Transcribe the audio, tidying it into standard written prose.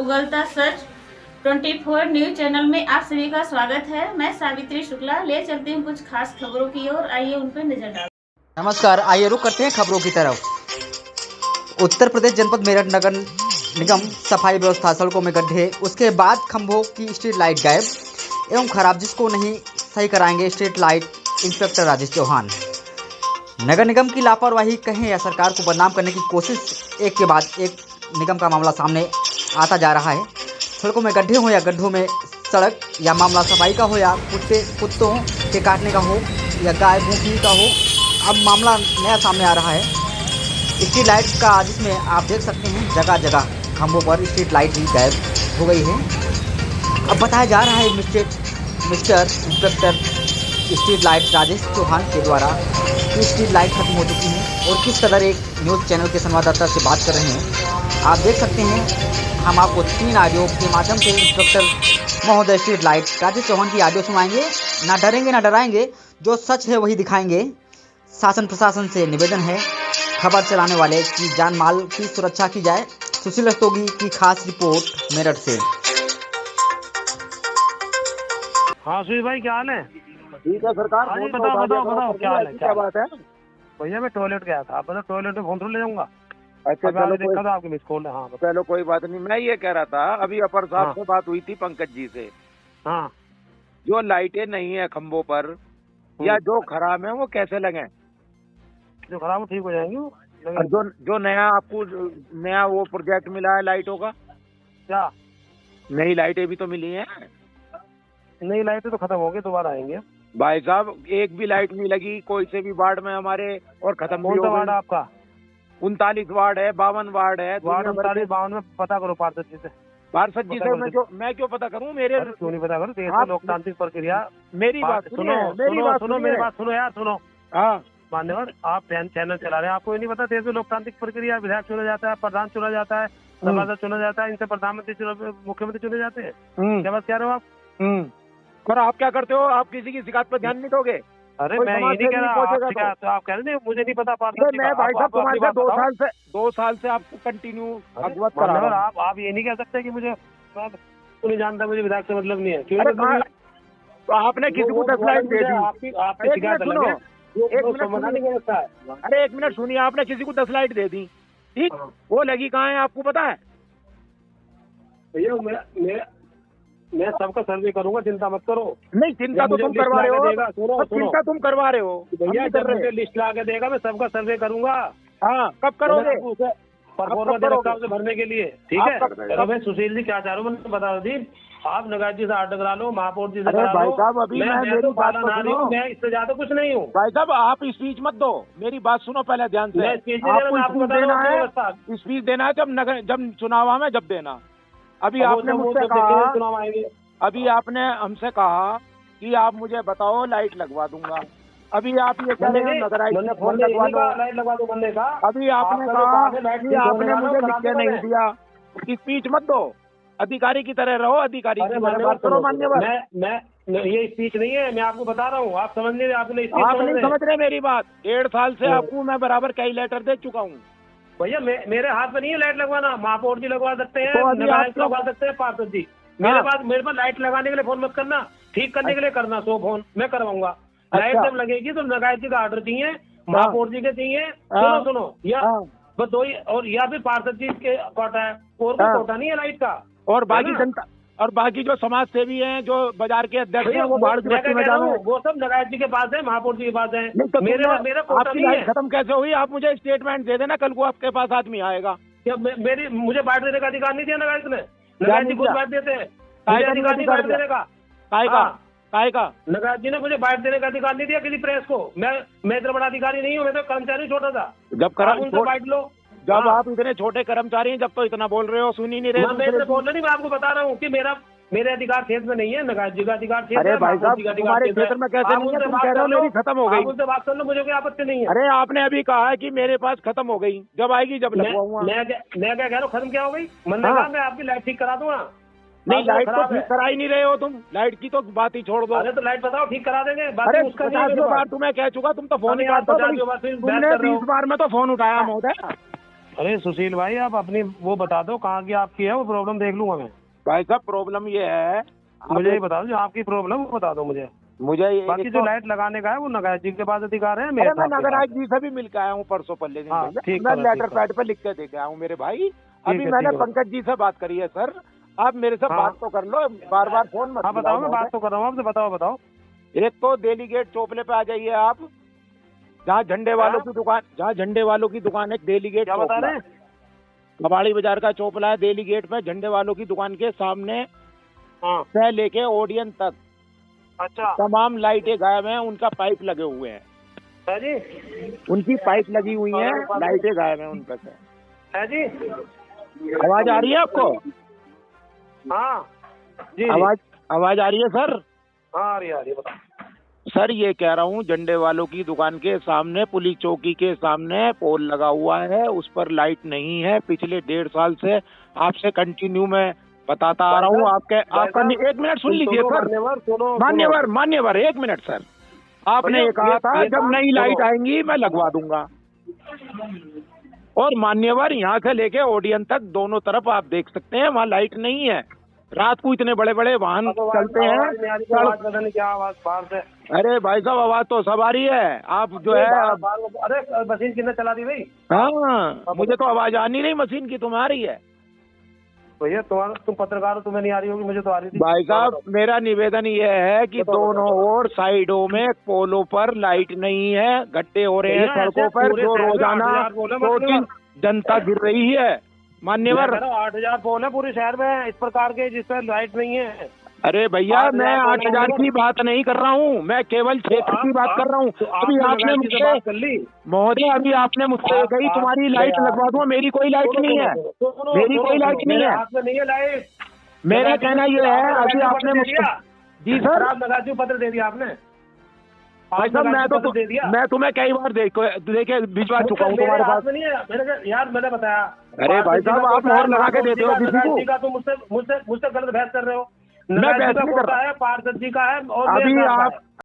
उगलता सच 24 news channel में आप सभी का स्वागत है। मैं सावित्री शुक्ला ले चलती हूँ कुछ खास खबरों की ओर। आइए उन पर नजर डालते। नमस्कार, आइए रुक करते हैं खबरों की तरफ। उत्तर प्रदेश जनपद मेरठ नगर निगम सफाई व्यवस्था, सड़कों में गड्ढे, उसके बाद खंभों की स्ट्रीट लाइट गायब एवं खराब, जिसको नहीं सही कराएंगे street light inspector Rajesh Chauhan. नगर निगम की लापरवाही कहें या सरकार को बदनाम करने की कोशिश, एक के बाद एक निगम का मामला सामने आता जा रहा है। सड़कों में गड्ढे हो या गड्ढों में सड़क, या मामला सफाई का हो या कुत्तों के काटने का हो या गाय भूखने का हो, अब मामला नया सामने आ रहा है स्ट्रीट लाइट का, जिसमें आप देख सकते हैं जगह जगह खंभों पर स्ट्रीट लाइट ही गायब हो गई है। अब बताया जा रहा है mister inspector street light Rajesh Chauhan के द्वारा कि स्ट्रीट लाइट खत्म हो चुकी है, और किस कदर एक न्यूज़ चैनल के संवाददाता से बात कर रहे हैं। आप देख सकते हैं, हम आपको 3 ऑडियो के माध्यम से इंस्पेक्टर महोदय स्ट्रीट लाइट राजेश चौहान की ऑडियो सुनाएंगे। ना डरेंगे ना डराएंगे, जो सच है वही दिखाएंगे। शासन प्रशासन से निवेदन है, खबर चलाने वाले की जान माल की सुरक्षा की जाए। सुशील रस्तोगी की खास रिपोर्ट मेरठ से। हाँ सुशील भाई, क्या हाल है? ठीक है सरकार। हाँ जी, बताओ क्या बात है? भैया मैं टॉयलेट गया था, आप टॉयलेट में फोन ले जाऊंगा। अच्छा चलो, देखा था आपके मिस कॉल। हाँ चलो कोई बात नहीं। मैं ये कह रहा था, अभी अपर साहब हाँ। से बात हुई थी पंकज जी से। हाँ, जो लाइटें नहीं है खंभों पर या जो खराब है वो कैसे लगे? जो खराब हो ठीक हो जाएंगे वो। और जो नया आपको नया वो प्रोजेक्ट मिला है लाइटों का, क्या नई लाइटें भी तो मिली हैं। नई लाइटें तो खत्म हो गई, दोबारा आएंगे भाई साहब, एक भी लाइट नहीं लगी कोई से भी वार्ड में हमारे, और खत्म भी कौन सा हो वार्ड गई। आपका? 39 वार्ड है, 52 वार्ड है। वार्ड 39-52 में पता करो पार्षद जी से। पार्षद जी से मैं क्यों पता करूं? मेरे क्यों नहीं पता करो? देश में लोकतांत्रिक प्रक्रिया। मेरी बात सुनो, मेरी बात सुनो यार, सुनो। हाँ, मान्यवर, आप चैनल चला रहे हैं, आपको ये नहीं पता देश में लोकतांत्रिक प्रक्रिया? विधायक चुना जाता है, प्रधान चुना जाता है, सभासद चुना जाता है, इनसे प्रधानमंत्री मुख्यमंत्री चुने जाते हैं। क्या बात कह रहे हो आप? और आप क्या करते हो? आप किसी की शिकायत पर ध्यान नहीं दोगे? अरे मैं ये नहीं कह रहा, आप कह रहे मुझे नहीं पता। मैं भाई साहब तुम्हारे साथ 2 साल से आपको कंटिन्यू अवगत करा रहा हूं। आप ये नहीं कह सकते कि मुझे तो नहीं जानता, मुझे विधायक से मतलब नहीं है। क्यों? तो आपने किसी को 10 लाइट दे दी? आपकी शिकायत अलग है। अरे एक मिनट सुनिए, आपने किसी को 10 लाइट दे दी, ठीक? वो लगी कहाँ है आपको पता है? भैया मैं सबका सर्वे करूंगा, चिंता मत करो। नहीं, चिंता तो तुम करवा रहे हो। चिंता तुम करवा रहे हो भैया, जब मुझे लिस्ट ला के देगा मैं सबका सर्वे करूंगा। हाँ, कब करोगे? से भरने के लिए, ठीक है? अब मैं सुशील जी क्या चाह रहा हूँ मैंने बता दी। आप नगाज जी से आर्डर करा लो, महापौर जी से करा लो। भाई साहब, अभी मैं मेरी बात सुनो। मैं इससे ज्यादा कुछ नहीं हूँ। भाई साहब, आप स्पीच मत दो, मेरी बात सुनो पहले ध्यान से। आपको देना है, स्पीच देना है जब चुनाव में, जब देना। अभी आपने मुझसे कहा, अभी आपने हमसे कहा कि आप मुझे बताओ, लाइट लगवा दूंगा। अभी आप ये कह रहे हैं लाइट लगवा दो बंदे का। अभी आपने कहा कि आपने मुझे लिख के नहीं दिया। स्पीच मत दो, अधिकारी की तरह रहो, अधिकारी की तरह बात करो। मान्यवर, मैं ये स्पीच नहीं है, मैं आपको बता रहा हूँ, आप समझ नहीं, आपने आप नहीं समझ रहे मेरी बात। 1.5 साल से आपको मैं बराबर कई लेटर दे चुका हूँ। भैया मेरे हाथ में नहीं है लाइट लगवाना, महापौर जी लगवा सकते हैं, लगवा सकते हैं, पार्षद जी। मेरे पास लाइट लगाने के लिए फोन मत करना, ठीक करने के लिए करना 100 फोन, मैं करवाऊंगा। लाइट जब लगेगी तो नगायत जी का ऑर्डर चाहिए, महापौर जी के चाहिए। सुनो या बस 2 ही, और या फिर पार्षद जी के कोटा है, और कोई कोटा नहीं है लाइट का। और बाकी जनता और बाकी जो समाज सेवी हैं, जो बाजार के अध्यक्ष हैं, वो बाढ़ की बस्ती में जाओ, वो सब नगायत जी के पास है, महापौर जी के पास है। मेरा कोटा आपकी नहीं है। लाइट खत्म कैसे हुई? आप मुझे स्टेटमेंट दे देना, कल को आपके पास आदमी आएगा। क्या मुझे बांट देने का अधिकार नहीं दिया नगायत ने? नगायत जी खुद बांट देते हैं, अधिकार नहीं बांट देने का। नगायत जी ने मुझे बांट देने का अधिकार नहीं दिया किसी प्रेस को। मैं इतना बड़ा अधिकारी नहीं हूँ, मैं तो कर्मचारी छोटा था। जब बांट लो। जब आप इतने छोटे कर्मचारी हैं, जब तो इतना बोल रहे हो, सुन ही नहीं रहे। मैं बोल रहा नहीं, मैं आपको बता रहा हूँ कि मेरे अधिकार क्षेत्र में नहीं है, नगायत जी का अधिकार क्षेत्र। अरे भाई साहब, तुम्हारे क्षेत्र में कैसे नहीं है? तुम कह रहे हो मेरी खत्म हो गई। मुझसे बात कर लो, मुझे कोई आपत्ति नहीं है। अरे आपने अभी कहा है कि मेरे पास खत्म हो गई, जब आएगी जब लगवाऊंगा। मैं क्या कह रहा हूँ, खत्म क्या हो गई? मैंने कहा मैं आपकी लाइट ठीक करा दूंगा। नहीं, लाइट तो ठीक करा ही नहीं रहे हो तुम। लाइट की तो बात ही छोड़ दो। अरे तो लाइट बताओ, ठीक करा देंगे। अरे 50 बार तुम्हें कह चुका, तुम तो फोन ही काटते हो। तुमने 20 बार में तो फोन उठाया महोदय। अरे सुशील भाई, आप अपनी वो बता दो कहाँ की आपकी है, वो प्रॉब्लम देख लूंगा मैं। भाई साहब प्रॉब्लम ये है, मुझे ये बता दो जो आपकी प्रॉब्लम वो बता दो मुझे। बाकी जो लाइट लगाने का है वो नगर जी के पास अधिकार है मेरे। मैं नगराज जी से भी मिल के आया हूँ परसों पहले दिन। हाँ, ठीक मैं है, लेटर पैड पे लिख के दे के आया हूँ मेरे भाई। अभी मैंने पंकज जी से बात करी है सर, आप मेरे से बात तो कर लो, बार बार फोन मत। हाँ बताओ, मैं बात तो कर रहा हूँ आपसे, बताओ। एक तो दिल्ली गेट चोपले पे आ जाइए आप, जहाँ झंडे वालों की दुकान, है दिल्ली गेट। क्या बता रहे हैं? कबाड़ी बाजार का चोपला है, दिल्ली गेट में झंडे वालों की दुकान के सामने से लेके ओडियन तक। अच्छा। तमाम लाइटें गायब हैं, उनका पाइप लगे हुए हैं। है जी? उनकी पाइप लगी हुई है, लाइटें गायब हैं उन पर से। है जी? आवाज आ रही है आपको? हाँ जी। आवाज आ रही है सर? हाँ आ रही है, बताओ सर। ये कह रहा हूँ झंडे वालों की दुकान के सामने, पुलिस चौकी के सामने पोल लगा हुआ है, उस पर लाइट नहीं है। पिछले 1.5 साल से आपसे कंटिन्यू मैं बताता आ रहा हूँ। आपका एक मिनट सुन लीजिए सर। मान्यवर 1 मिनट सर। आपने ये कहा था जब नई लाइट आएंगी मैं लगवा दूंगा। और मान्यवर यहाँ से लेके ओडियन तक दोनों तरफ आप देख सकते हैं, वहाँ लाइट नहीं है। रात को इतने बड़े बड़े वाहन चलते हैं। क्या आवाज बाहर से? अरे भाई साहब आवाज तो सब आ रही है। आप जो है, अरे मशीन किसने चला दी भाई? हाँ मुझे तो आवाज आनी नहीं मशीन की, तुम्हारी है भैया। तुम पत्रकार हो, तुम्हें नहीं आ रही होगी, मुझे तो आ रही थी। भाई साहब मेरा निवेदन ये है कि दोनों ओर साइडों में पोलों पर लाइट नहीं है, गड्ढे हो रहे हैं सड़कों पर, जो रोजाना 2-3 जनता गिर रही है। मान्यवर 8,000 पोल है पूरे शहर में इस प्रकार के जिस पर लाइट नहीं है। अरे भैया मैं 8,000 की बात नहीं कर रहा हूँ, मैं केवल क्षेत्र की बात कर रहा हूँ। अभी आपने मुझसे महोदय, अभी आपने मुझसे कही तुम्हारी लाइट लगवा दूंगा, मेरी कोई लाइट नहीं है, मेरी कोई लाइट नहीं है। नहीं है लाइट। मेरा कहना ये है, अभी आपने मुझसे, जी सर, आप नगाजी पत्र दे दिया आपने? भाई साहब मैं तुम्हें कई बार देखे भिजवा चुका हूँ तुम्हारे पास। यार मैंने बताया। अरे भाई साहब आप मोहर लगा के देते हो किसी को। तुम मुझसे गलत बहस कर रहे हो। मैं बहस नहीं कर रहा। पार्षद जी का है और अभी आप